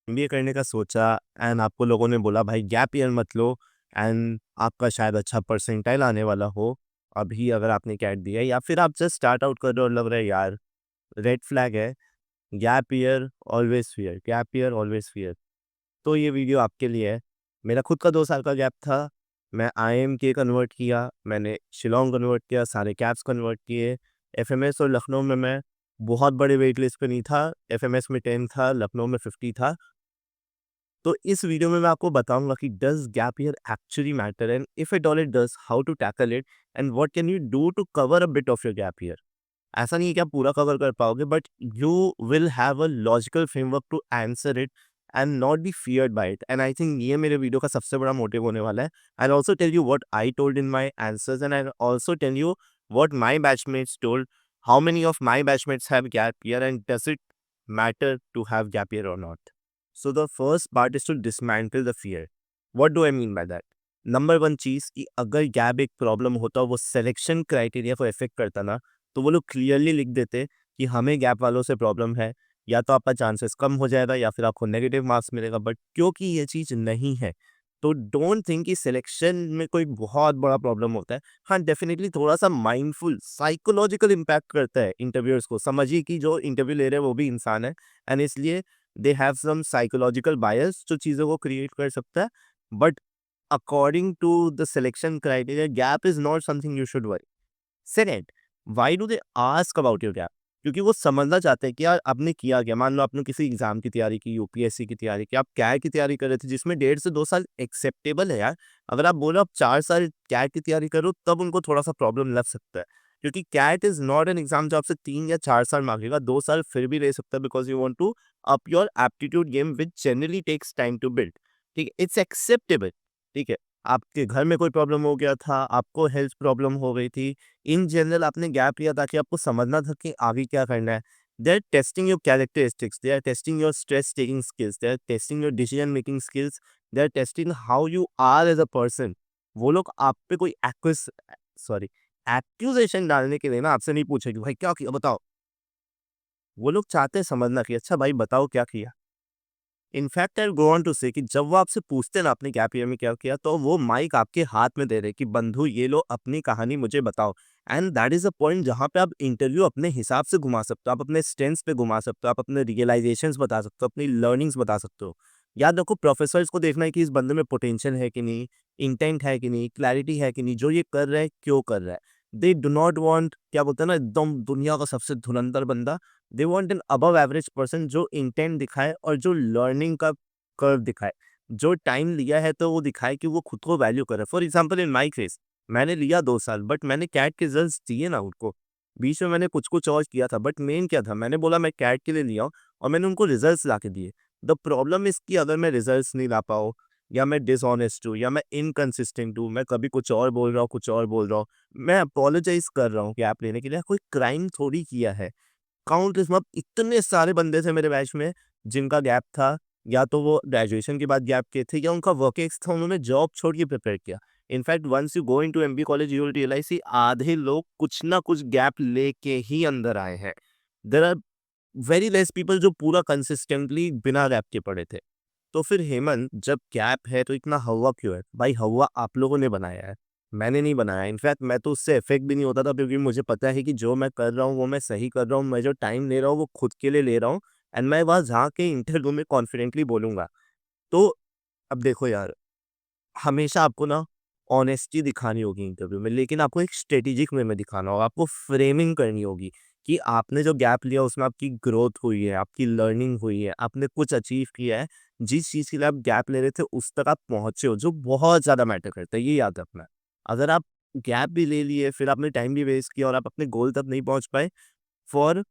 MBA करने का सोचा एंड आपको लोगों ने बोला भाई गैप ईयर मत लो एंड आपका शायद अच्छा परसेंटाइल आने वाला हो अभी अगर आपने कैट दिया है, या फिर आप जस्ट स्टार्ट आउट कर रहे हो और लग रहा है यार रेड फ्लैग है, gap year always fear, gap year always fear. तो ये वीडियो आपके लिए है। मेरा खुद का 2 साल का गैप था। मैं आईएमके कन्वर्ट किया, मैंने शिलोंग कन्वर्ट किया, सारे कैप्स कन्वर्ट किए। एफएमएस और लखनऊ में मैं बहुत बड़े वेट लिस्ट पे नहीं था। एफएमएस में 10 था, लखनऊ में 50 था। तो इस वीडियो में मैं आपको बताऊंगा कि does gap year actually matter and if at all it does, how to tackle it and what can you do to cover a bit of your gap year. ऐसा नहीं है कि आप पूरा कवर कर पाओगे, but you will have a logical framework to answer it and not be feared by it. And I think ये मेरे वीडियो का सबसे बड़ा मोटिव होने वाला है। I also tell you what I told in my answers and I also tell you what my batchmates told, how many of my batchmates have gap year and does it matter to have gap year or not. So the first part is to dismantle the fear. What do I mean by that? Number one चीज़ कि अगर gap एक problem होता वो selection criteria को effect करता ना, तो वो लोग क्लियरली लिख देते कि हमें गैप वालों से प्रॉब्लम है, या तो आपका चांसेस कम हो जाएगा या फिर आपको नेगेटिव मार्क्स मिलेगा। बट क्योंकि ये चीज़ नहीं है, तो डोंट थिंक कि सिलेक्शन में कोई बहुत बड़ा प्रॉब्लम होता है। हाँ, डेफिनेटली थोड़ा-सा माइंडफुल साइकोलॉजिकल इम्पैक्ट करता है इंटरव्यूअर्स को। समझिए कि जो इंटरव्यू ले रहे हैं वो भी इंसान है एंड इसलिए दे हैव सम साइकोलॉजिकल बायस जो चीज़ों को क्रिएट कर सकता है। But according to the selection criteria, gap is not something you should worry. Second, why do they ask about your gap? क्योंकि वो समझना चाहते हैं कि यार आपने किया क्या। मान लो आपने किसी एग्जाम की तैयारी की, यूपीएससी की तैयारी की, आप कैट की तैयारी कर रहे थे जिसमें 1.5 से 2 साल एक्सेप्टेबल है यार। अगर आप बोलो आप 4 साल कैट की तैयारी करो तब उनको थोड़ा सा प्रॉब्लम लग सकता है, क्योंकि CAT is not an exam जो आपसे 3 या 4 साल मांगेगा। 2 साल फिर भी रह सकता है because you want to up your aptitude game which generally takes time to build. ठीक है, इट्स एक्सेप्टेबल। ठीक है, आपके घर में कोई प्रॉब्लम हो गया था, आपको हेल्थ प्रॉब्लम हो गई थी, इन जनरल आपने गैप लिया ताकि आपको समझना था कि आगे क्या करना है। They are testing your characteristics, they are testing your stress taking skills, they are testing your decision making skills, they are testing how you are as a person. वो लोग आप पे कोई एक्यूजेशन डालने के लिए ना आपसे नहीं पूछे कि भाई क्या किया बताओ। वो लोग चाहते हैं समझना कि अच्छा भाई बताओ क्या किया। In fact I go on to say कि जब वो आपसे पूछते हैं ना आपने गैप ईयर में क्या किया, तो वो माइक आपके हाथ में दे रहे कि बंधु ये लो अपनी कहानी मुझे बताओ। And that is a point जहाँ पे आप इंटरव्यू अपने हिसाब से घुमा सकते हो, आप अपने स्ट्रेंथ्स पे घुमा सकते हो, आप अपने रियलाइजेशंस बता सकते हो, अपनी लर्निंग्स बता सकते हो। याद रखो, प्रोफेसर्स को देखना है कि इस बंदे में पोटेंशियल है कि नहीं, इंटेंट है कि नहीं, क्लैरिटी है कि नहीं, जो ये कर रहा है क्यों कर रहा है। दे डू नॉट वांट, क्या बोलते हैं ना, एकदम दुनिया का सबसे धुरंधर बंदा। They want an above average person जो इंटेंट दिखाए और जो लर्निंग का कर्व दिखाए, जो टाइम लिया है तो वो दिखाए कि वो खुद को वैल्यू करे। For example in my case, मैंने लिया 2 साल बट मैंने कैट के रिजल्ट्स दिए ना उनको। बीच में मैंने कुछ कुछ और किया था बट मेन क्या था, मैंने बोला मैं कैट के लिए लिया हूँ और मैंने उनको रिजल्ट्स ला के दिए। द प्रॉब्लम इज कि अगर मैं रिजल्ट्स नहीं ला पाऊँ, या मैं डिसऑनेस्ट हूँ, या मैं इनकंसिस्टेंट हूँ, मैं कभी कुछ और बोल रहा हूँ, कुछ और बोल रहा हूँ, मैं अपोलोजाइज कर रहा हूँ गैप लेने के लिए, कोई क्राइम थोड़ी किया है। काउंटलेस, मतलब इतने सारे बंदे थे मेरे बैच में जिनका गैप था, या तो वो ग्रेजुएशन के बाद गैप किए थे या उनका वर्क एक्स था, उन्होंने जॉब छोड़ के प्रिपेयर किया। In fact once you go into MBA college you will realise कि आधे लोग कुछ ना कुछ गैप लेके ही अंदर आए हैं। There are very less people जो पूरा कंसिस्टेंटली बिना गैप के पढ़े थे। तो फिर हेमंत, जब गैप है तो इतना हवा क्यों है? भाई हवा आप लोगों ने बनाया है, मैंने नहीं बनाया। इनफैक्ट मैं तो उससे इफेक्ट भी नहीं होता था क्योंकि मुझे पता है कि जो मैं कर रहा हूँ वो मैं सही कर रहा हूँ। मैं जो टाइम ले रहा हूँ वो खुद के लिए ले रहा हूँ एंड मैं वहाँ जाके इंटरव्यू में कॉन्फिडेंटली बोलूँगा। तो अब देखो यार, हमेशा आपको ना ऑनेस्टी दिखानी होगी इंटरव्यू में, लेकिन आपको एक स्ट्रेटेजिक वे में दिखाना होगा। आपको फ्रेमिंग करनी होगी कि आपने जो गैप लिया उसमें आपकी ग्रोथ हुई है, आपकी लर्निंग हुई है, आपने कुछ अचीव किया है। जिस चीज़ के लिए आप गैप ले रहे थे उस तक आप पहुँचे हो, जो बहुत ज़्यादा मैटर करता है, ये याद रखना। अगर आप गैप भी ले लिए, फिर आपने टाइम भी वेस्ट किया और आप अपने गोल तक नहीं पहुँच पाए फॉर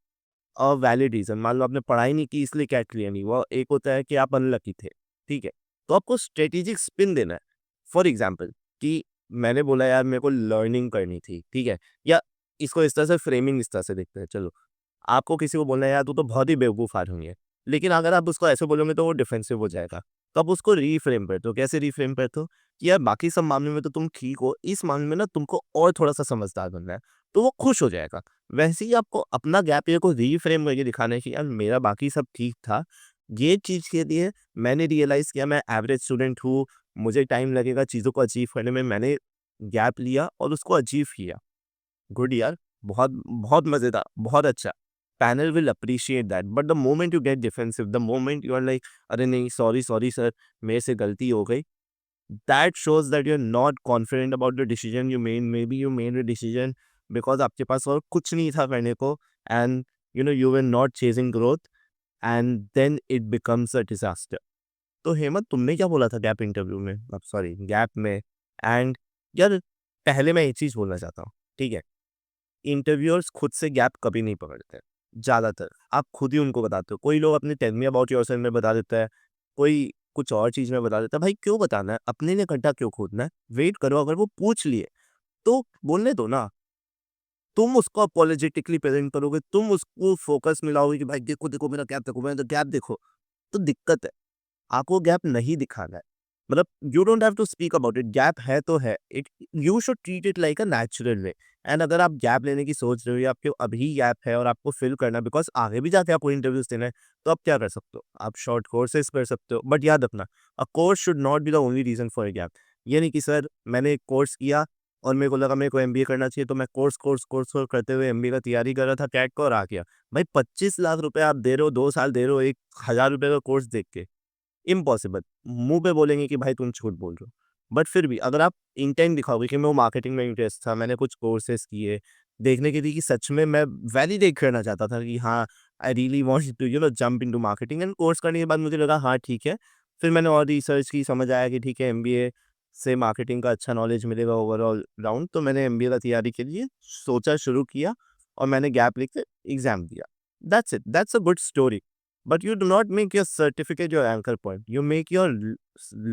अ वैलिड रीज़न, मान लो आपने पढ़ाई नहीं की इसलिए कैट क्लियर नहीं हुआ, एक होता है कि आप अनलकी थे, ठीक है? तो आपको स्ट्रेटेजिक स्पिन देना है। फॉर एग्ज़ाम्पल कि मैंने बोला यार मेरे को लर्निंग करनी थी, ठीक है? या इसको इस तरह से फ्रेमिंग इस तरह से देखते हैं, चलो। आपको किसी को बोलना है यार तू तो बहुत ही बेवकूफ़ आदमी है। लेकिन अगर आप उसको ऐसे बोलोगे तो वो डिफेंसिव हो जाएगा। तो आप उसको रीफ्रेम करते हो, कैसे रीफ्रेम करते हो? कि यार बाकी सब मामले में तो तुम ठीक हो, इस मामले में ना तुमको और थोड़ा-सा समझदार बनना है। तो वो खुश हो जाएगा। वैसे ही आपको अपना गैप ईयर को रीफ्रेम करके दिखाना है कि यार मेरा बाकी सब ठीक था, ये चीज़ के लिए मैंने रियलाइज़ किया मैं एवरेज स्टूडेंट हूँ, मुझे टाइम लगेगा चीज़ों को अचीव करने में, मैंने गैप लिया और उसको अचीव किया। गुड यार, बहुत बहुत मज़ेदार, बहुत अच्छा। Panel will appreciate that but the moment you get defensive, the moment you are like अरे नहीं सॉरी, सॉरी सर, मेरे से गलती हो गई, that shows that you are not confident about the decision you made, maybe you made a decision because आपके पास और कुछ नहीं था करने को and you were not chasing growth and then it becomes a disaster. तो हेमंत तुमने क्या बोला था गैप इंटरव्यू में, सॉरी गैप में? एंड यार पहले मैं एक चीज़ बोलना चाहता हूँ, ठीक है? इंटरव्यूअर्स खुद से गैप कभी नहीं पकड़ते, ज़्यादातर। आप खुद ही उनको बताते हो। कोई लोग अपनी टेल मी अबाउट योरसेल्फ में बता देता है, कोई कुछ और चीज़ में बता देता है। भाई क्यों बताना है? अपने लिए गड्ढा क्यों खोदना है? वेट करो, अगर वो पूछ लिए, तो बोलने दो ना। तुम उसको अपोलोजेटिकली प्रेज़ेंट करोगे, तुम उसको फ़ोकस में लाओगे कि भाई देखो, देखो मेरा गैप देखो, मेरा गैप देखो, तो दिक्कत है। आपको गैप नहीं दिखाना है। मतलब you don't have to speak about it, gap है तो है। It you should treat it like a natural way and अगर आप गैप लेने की सोच रहे हो या आपके अभी गैप है और आपको फिल करना है बिकॉज़ आगे भी जाके आपको इंटरव्यूज़ देना है, तो आप क्या कर सकते हो? आप शॉर्ट कोर्सेज़ कर सकते हो। बट याद रखना, a course should not be the only reason for a gap. ये नहीं कि सर मैंने एक कोर्स किया और मेरे को लगा मेरे को एमबीए करना चाहिए तो मैं कोर्स करते हुए एमबीए का तैयारी कर रहा था कैट का और आ गया। भाई 25 लाख रुपए आप दे रहे हो, 2 साल दे रहे हो, 1000 रुपए का कोर्स देख के। इम्पॉसिबल। मुँह पे बोलेंगे कि भाई तुम झूठ बोल रहे हो। बट फिर भी अगर आप इंटेंट दिखाओगे कि मैं वो मार्केटिंग में इंटरेस्ट था, मैंने कुछ कोर्सेज़ किए, देखने के लिए कि सच में मैं वैलिडेट करना चाहता था कि हाँ, I really want to jump into marketing and course करने के बाद मुझे लगा हाँ, ठीक है। फिर मैंने और रिसर्च की, समझ आया कि ठीक है एमबीए से मार्केटिंग का अच्छा नॉलेज मिलेगा ओवरऑल राउंड, तो मैंने एमबीए का तैयारी के लिए सोचा, शुरू किया और मैंने गैप लेके एग्ज़ाम दिया। That's it, that's a good story. But you do not make your certificate your anchor point. You make your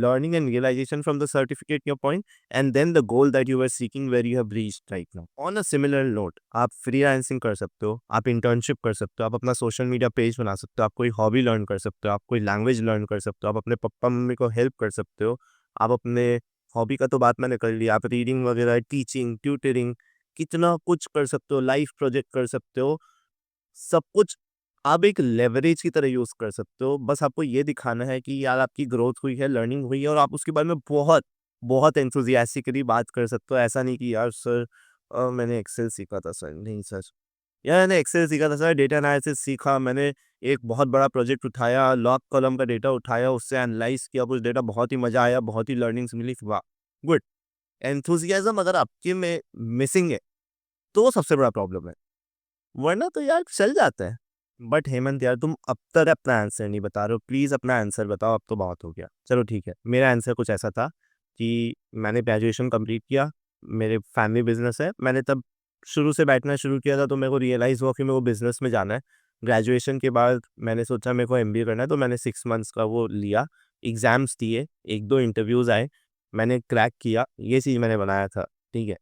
learning and realization from the certificate your point, and then the goal that you were seeking where you have reached right now. On a similar note, आप freelancing कर सकते हो, आप internship कर सकते हो, आप अपना social media page बना सकते हो, आप कोई hobby learn कर सकते हो, आप कोई language learn कर सकते हो, आप अपने पापा मम्मी को help कर सकते हो, आप अपने hobby का तो बात मैंने कर लिया, आप reading वगैरह, teaching, tutoring, कितना कुछ कर सकते हो, लाइफ प्रोजेक्ट कर सकते हो, सब कुछ आप एक लेवरेज की तरह यूज़ कर सकते हो। बस आपको ये दिखाना है कि यार आपकी ग्रोथ हुई है, लर्निंग हुई है और आप उसके बारे में बहुत, बहुत एंथुसियास्टिकली बात कर सकते हो। ऐसा नहीं कि यार सर मैंने एक्सेल सीखा था सर, नहीं सर। यार मैंने एक्सेल सीखा था सर, डेटा एनालिसिस सीखा, मैंने एक बहुत बड़ा प्रोजेक्ट उठाया, लॉग कॉलम का डेटा उठाया, उससे एनालाइज़ किया कुछ डेटा, बहुत ही मज़ा आया, बहुत ही लर्निंग्स मिली, वाह! गुड। एंथुसियाज़्म अगर आपके में मिसिंग है, तो वो सबसे बड़ा प्रॉब्लम है। वरना तो यार चल जाता है। बट हेमंत यार तुम अब तक अपना आंसर नहीं बता रहे हो, प्लीज़ अपना आंसर बताओ, अब तो बहुत हो गया। चलो ठीक है, मेरा आंसर कुछ ऐसा था कि मैंने ग्रेजुएशन कंप्लीट किया, मेरे फैमिली बिज़नेस है, मैंने तब शुरू से बैठना शुरू किया था तो मेरे को रियलाइज़ हुआ कि मेरे को बिज़नेस में जाना है। ग्रेजुएशन के बाद मैंने सोचा मेरे को एमबीए करना है तो मैंने 6 मंथ्स का वो लिया, एग्ज़ाम्स दिए, 1-2 इंटरव्यूज़ आए, मैंने क्रैक किया, ये चीज़ मैंने बनाया था, ठीक है।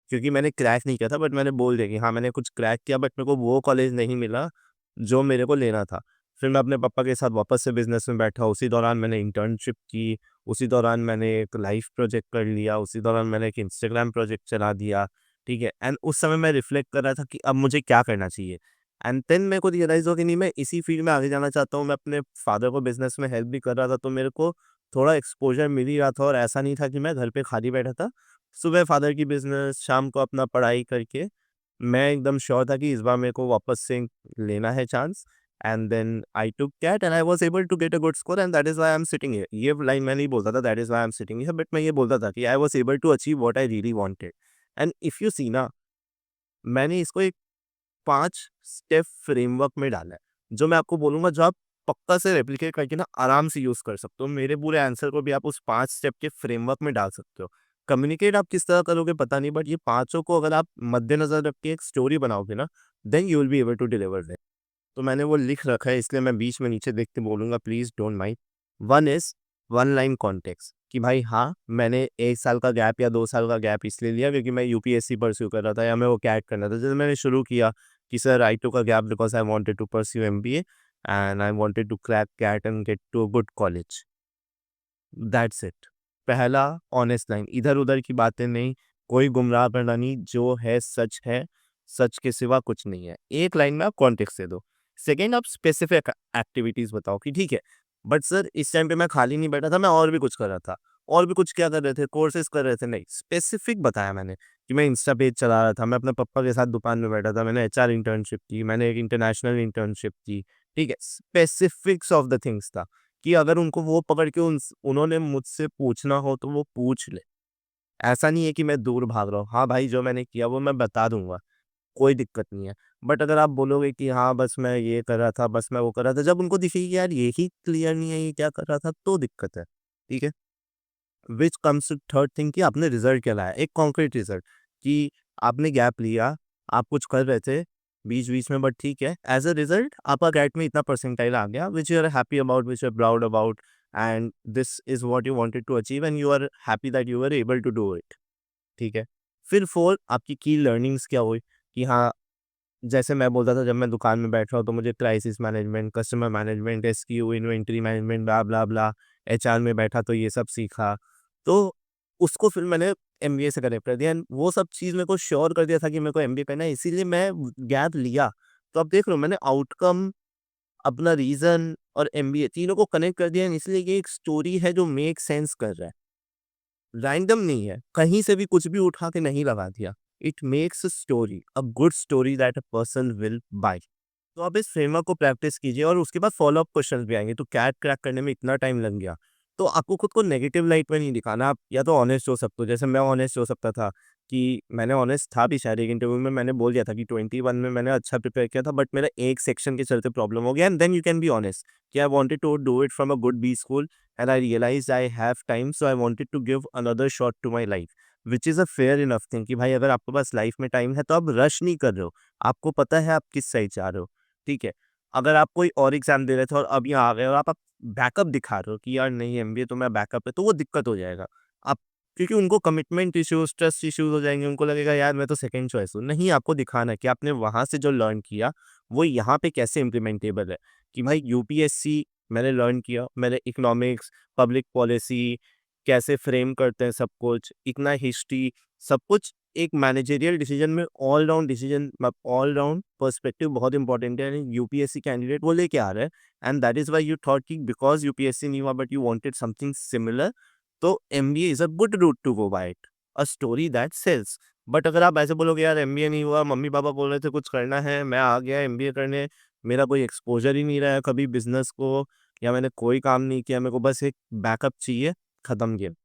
क्योंकि मैंने क्रैक नहीं किया था बट मैंने बोल दिया कि हाँ, मैंने कुछ क्रैक किया बट मेरे को वो कॉलेज नहीं मिला, जो मेरे को लेना था। फिर मैं अपने पापा के साथ वापस से बिज़नेस में बैठा, उसी दौरान मैंने इंटर्नशिप की, उसी दौरान मैंने एक लाइफ़ प्रोजेक्ट कर लिया, उसी दौरान मैंने एक इंस्टाग्राम प्रोजेक्ट चला दिया, ठीक है? एंड उस समय मैं रिफ्लेक्ट कर रहा था कि अब मुझे क्या करना चाहिए? एंड देन मेरे को रियलाइज़ हुआ कि नहीं मैं इसी फ़ील्ड में आगे जाना चाहता हूँ, मैं अपने फादर को बिज़नेस में हेल्प भी कर रहा था, तो मेरे को थोड़ा एक्सपोज़र मिल ही रहा था और ऐसा नहीं था कि मैं घर पे खाली बैठा था। सुबह फादर की बिज़नेस, शाम को अपना पढ़ाई करके, मैं एकदम श्योर था कि इस बार मेरे को वापस से लेना है chance and then I took that and I was able to get a good score and that is why I am sitting here. ये लाइन मैं नहीं बोलता था that is why I am sitting here but मैं ये बोलता था कि I was able to achieve what I really wanted. And if you see ना, मैंने इसको एक 5 स्टेप फ्रेमवर्क में डाला है, जो मैं आपको बोलूँगा जो आप पक्का से रेप्लिकेट करके ना आराम से यूज़ कर सकते हो। मेरे पूरे आंसर को भी आप उस 5 स्टेप के फ्रेमवर्क में डाल सकते हो। कम्युनिकेट आप किस तरह करोगे पता नहीं बट ये पाँचों को अगर आप मद्देनज़र रख के एक स्टोरी बनाओगे ना, then you will be able to deliver that. तो मैंने वो लिख रखा है इसलिए मैं बीच में नीचे देख के बोलूँगा please don't mind. One is one line context कि भाई हाँ, मैंने 1 साल का गैप या 2 साल का गैप इसलिए लिया क्योंकि मैं यूपीएससी परस्यू कर रहा था या मैं वो कैट करना था। जैसे मैंने शुरू किया कि sir I took a gap because I wanted to pursue MBA and I wanted to crack CAT and get to a good college. That's it. पहला ऑनेस्ट लाइन, इधर-उधर की बातें नहीं, कोई गुमराह करना नहीं, जो है, सच के सिवा कुछ नहीं है। एक लाइन में आप कॉन्टेक्स्ट दे दो। सेकंड, आप स्पेसिफिक एक्टिविटीज़ बताओ कि ठीक है, बट सर इस टाइम पे मैं खाली नहीं बैठा था, मैं और भी कुछ कर रहा था। और भी कुछ क्या कर रहे थे? कोर्सेज़ कर रहे थे? नहीं, स्पेसिफिक बताया मैंने कि मैं इंस्टा पेज चला रहा था, मैं अपने पापा के साथ दुकान में बैठा था, मैंने एचआर इंटर्नशिप की, मैंने एक इंटरनेशनल इंटर्नशिप की, ठीक है? स्पेसिफिक्स ऑफ द थिंग्स था कि अगर उनको वो पकड़ के उन्होंने मुझसे पूछना हो तो वो पूछ ले। ऐसा नहीं है कि मैं दूर भाग रहा हूँ। हाँ भाई, जो मैंने किया वो मैं बता दूँगा, कोई दिक्कत नहीं है। बट अगर आप बोलोगे कि हाँ, बस मैं ये कर रहा था, बस मैं वो कर रहा था, जब उनको दिखे कि यार यही क्लियर नहीं है, ये क्या कर रहा था, तो दिक्कत है। ठीक है? Which comes to third thing कि आपने रिज़ल्ट क्या लाया, एक कॉन्क्रीट रिज़ल्ट कि आपने गैप लिया, आप कुछ कर रहे थे बीच-बीच में, बट ठीक है, एज़ अ रिज़ल्ट आपका गेट में इतना परसेंटाइल आ गया, which you are happy about, which you are proud about, and this is what you wanted to achieve and you are happy that you were able to do it. ठीक है? फिर 4 आपकी की learnings क्या हुई कि हाँ, जैसे मैं बोलता था जब मैं दुकान में बैठ रहा हूँ तो मुझे crisis management, customer management, SQ, inventory management, blah blah blah, HR में बैठा तो ये सब सीखा। तो उसको फिर मैंने एमबीए से कनेक्ट कर दिया एंड वो सब चीज़ मेरे को श्योर कर दिया था कि मेरे को एमबीए करना है, इसीलिए मैं गैप लिया। तो अब देख लो मैंने आउटकम, अपना रीज़न और एमबीए तीनों को कनेक्ट कर दिया एंड इसलिए ये एक स्टोरी है जो मेक सेंस कर रहा है। रैंडम नहीं है, कहीं से भी कुछ भी उठा के नहीं लगा दिया। It makes a story, a good story that a person will buy. तो आप इस फ्रेमवर्क को प्रैक्टिस कीजिए और उसके बाद फॉलो अप क्वेश्चंस भी आएँगे। तो कैट क्रैक करने में इतना टाइम लग गया, तो आपको खुद को नेगेटिव लाइट में नहीं दिखाना। आप या तो ऑनेस्ट हो सकते हो, जैसे मैं ऑनेस्ट हो सकता था कि मैंने ऑनेस्ट था भी शायद एक इंटरव्यू में मैंने बोल दिया था कि 21 में मैंने अच्छा प्रिपेयर किया था बट मेरा एक सेक्शन के चलते प्रॉब्लम हो गया and then you can be honest कि I wanted to do it from a good B school and I realised I have time so I wanted to give another shot to my life, which is a fair enough thing कि भाई अगर आपके पास life में time है तो आप rush नहीं कर रहे हो। आपको पता है आप किस साइड जा रहे हो, ठीक है? अगर आप कोई और एग्ज़ाम दे रहे थे और अब यहाँ आ गए और आप बैकअप दिखा रहे हो कि यार नहीं एमबीए तो मैं बैकअप है, तो वो दिक्कत हो जाएगा। आप क्योंकि उनको कमिटमेंट इश्यूज़, ट्रस्ट इश्यूज़ हो जाएँगे, उनको लगेगा यार मैं तो सेकंड चॉइस हूँ। नहीं, आपको दिखाना है कि आपने वहाँ से जो लर्न किया, वो यहाँ पे कैसे इम्प्लीमेंटेबल है। कि भाई यूपीएससी मैंने लर्न किया, मैंने इकोनॉमिक्स, पब्लिक पॉलिसी कैसे फ्रेम करते हैं सब कुछ, इतना हिस्ट्री, सब कुछ एक मैनेजरियल डिसीजन में all round decision all round perspective बहुत इंपॉर्टेंट है। यूपीएससी कैंडिडेट वो लेके आ रहा है and that is why you thought कि बिकॉज़ यूपीएससी नहीं हुआ but you wanted something similar, तो MBA is a good route to go by it, a story that sells. But अगर आप ऐसे बोलोगे यार एमबीए नहीं हुआ, मम्मी-पापा बोल रहे थे कुछ करना है, मैं आ गया एमबीए करने, मेरा कोई एक्सपोज़र ही नहीं रहा है कभी बिज़नेस को या मैंने कोई काम नहीं किया, मेरे को बस एक बैकअप चाहिए, खत्म गेम।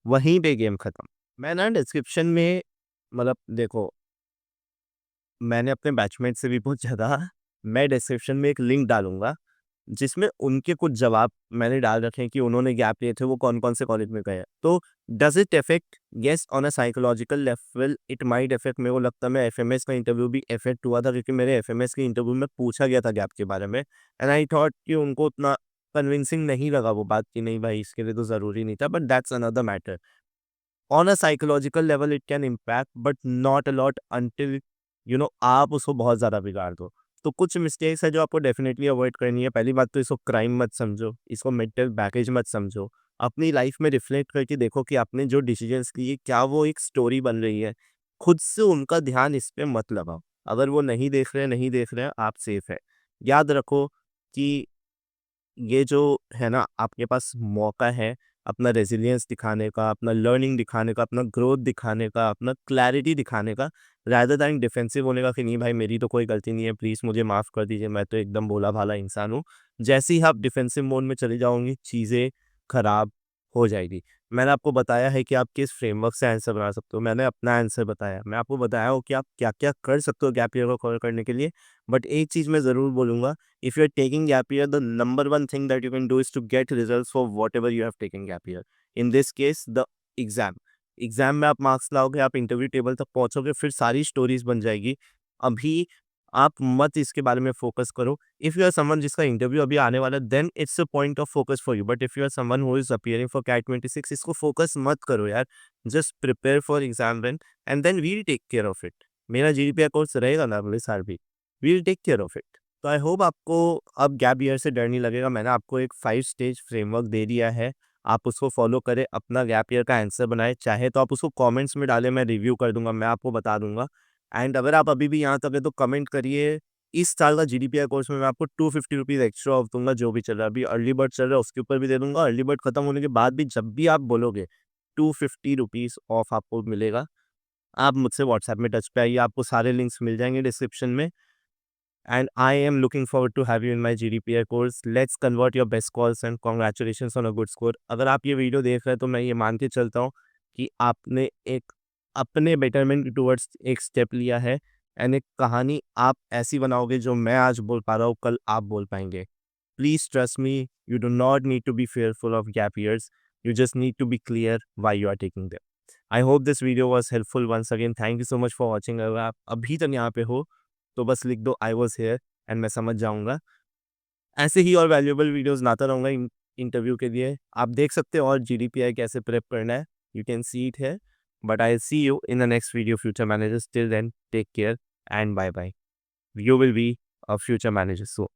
वहीं पे गेम खत्म। मैं ना डिस्क्रिप्शन में मतलब देखो, मैंने अपने बैचमेट से भी पूछा था, मैं डिस्क्रिप्शन में एक लिंक डालूँगा, जिसमें उनके कुछ जवाब मैंने डाल रखे हैं कि उन्होंने गैप लिए थे, वो कौन-कौन से कॉलेज में गए हैं। तो does it affect? Yes, on a psychological level it might affect. मेरे को लगता है मैं एफएमएस का इंटरव्यू भी अफेक्ट हुआ था क्योंकि मेरे एफएमएस के इंटरव्यू में पूछा गया था गैप के बारे में एंड आई थॉट कि उनको उतना कन्विंसिंग नहीं लगा वो बात कि नहीं भाई इसके लिए तो ज़रूरी नहीं था, but that's another matter. On a psychological level it can impact but not a lot until आप उसको बहुत ज़्यादा बिगाड़ दो। तो कुछ मिस्टेक्स है जो आपको डेफिनेटली अवॉइड करनी है। पहली बात तो इसको क्राइम मत समझो, इसको मेंटल बैगेज मत समझो। अपनी लाइफ में रिफ्लेक्ट करके देखो कि आपने जो डिसीजंस लिए क्या वो एक स्टोरी बन रही है। खुद से उनका ध्यान इस पे मत लगाओ। अगर वो नहीं देख रहे हैं, आप सेफ है। याद रखो कि ये जो है ना आपके पास मौका है अपना रेज़िलियंस दिखाने का, अपना लर्निंग दिखाने का, अपना ग्रोथ दिखाने का, अपना क्लैरिटी दिखाने का, रादर दैन डिफेंसिव होने का कि नहीं भाई मेरी तो कोई गलती नहीं है, प्लीज़ मुझे माफ़ कर दीजिए, मैं तो एकदम भोला-भाला इंसान हूँ। जैसे ही आप डिफेंसिव मोड में चले जाओगे, चीज़ें खराब हो जाएगी। मैंने आपको बताया है कि आप किस फ्रेमवर्क से आंसर बना सकते हो, मैंने अपना आंसर बताया। मैं आपको बताया हूँ कि आप क्या-क्या कर सकते हो गैप ईयर को कवर करने के लिए। बट एक चीज़ मैं ज़रूर बोलूँगा, if you're taking gap year, the number one thing that you can do is to get results for whatever you have taken gap year. In this case, the exam. Exam में आप marks लाओगे, आप interview table तक पहुंचोगे, फिर सारी stories बन जाएगी। अभी आप मत इसके बारे में फोकस करो। इफ़ यू आर समवन जिसका इंटरव्यू अभी आने वाला है, then it's a point of focus for you. But if you are someone who is appearing for CAT 26, इसको फोकस मत करो यार। Just prepare for exam then and then we'll take care of it. मेरा GDPI course रहेगा ना अगले साल भी, we'll take care of it. तो आई होप आपको अब गैप ईयर से डर नहीं लगेगा। मैंने आपको एक 5 स्टेज फ्रेमवर्क दे दिया है। आप उसको फ़ॉलो करें, अपना गैप ईयर का आंसर बनाएँ। चाहे तो आप उसको कमेंट्स में डालें, मैं रिव्यू कर दूँगा, मैं आपको बता दूँगा। एंड अगर आप अभी भी यहाँ तक हैं तो कमेंट करिए इस साल का GDPR कोर्स में मैं आपको 250 रुपीज़ एक्स्ट्रा ऑफ दूँगा, जो भी चल रहा है। अभी अर्ली बर्ड चल रहा है, उसके ऊपर भी दे दूँगा। अर्ली बर्ड खत्म होने के बाद भी जब भी आप बोलोगे, 250 रुपीज़ ऑफ आपको मिलेगा। आप मुझसे व्हाट्सएप में टच पे आइए, आपको सारे लिंक्स मिल जाएँगे डिस्क्रिप्शन में। And I am looking forward to have you in my GDPR course. Let's convert your best calls and congratulations on a good score. अगर आप ये वीडियो देख रहे हैं तो मैं ये मान के चलता हूँ कि आपने एक अपने बेटरमेंट टुवर्ड्स एक स्टेप लिया है एंड एक कहानी आप ऐसी बनाओगे जो मैं आज बोल पा रहा हूँ, कल आप बोल पाएंगे। Please trust me, you do not need to be fearful of gap years. You just need to be clear why you are taking them. I hope this video was helpful. Once again, thank you so much for watching. अगर आप अभी तक यहाँ पे हो तो बस लिख दो आई वॉज हेयर एंड मैं समझ जाऊँगा। ऐसे ही और वैल्यूएबल वीडियोज़ लाता रहूँगा इंटरव्यू के लिए। आप देख सकते हो और GDPR कैसे प्रेप करना है। You can see it here, but I see you in the next video future managers. Till then take care and bye bye. You will be a future manager soon.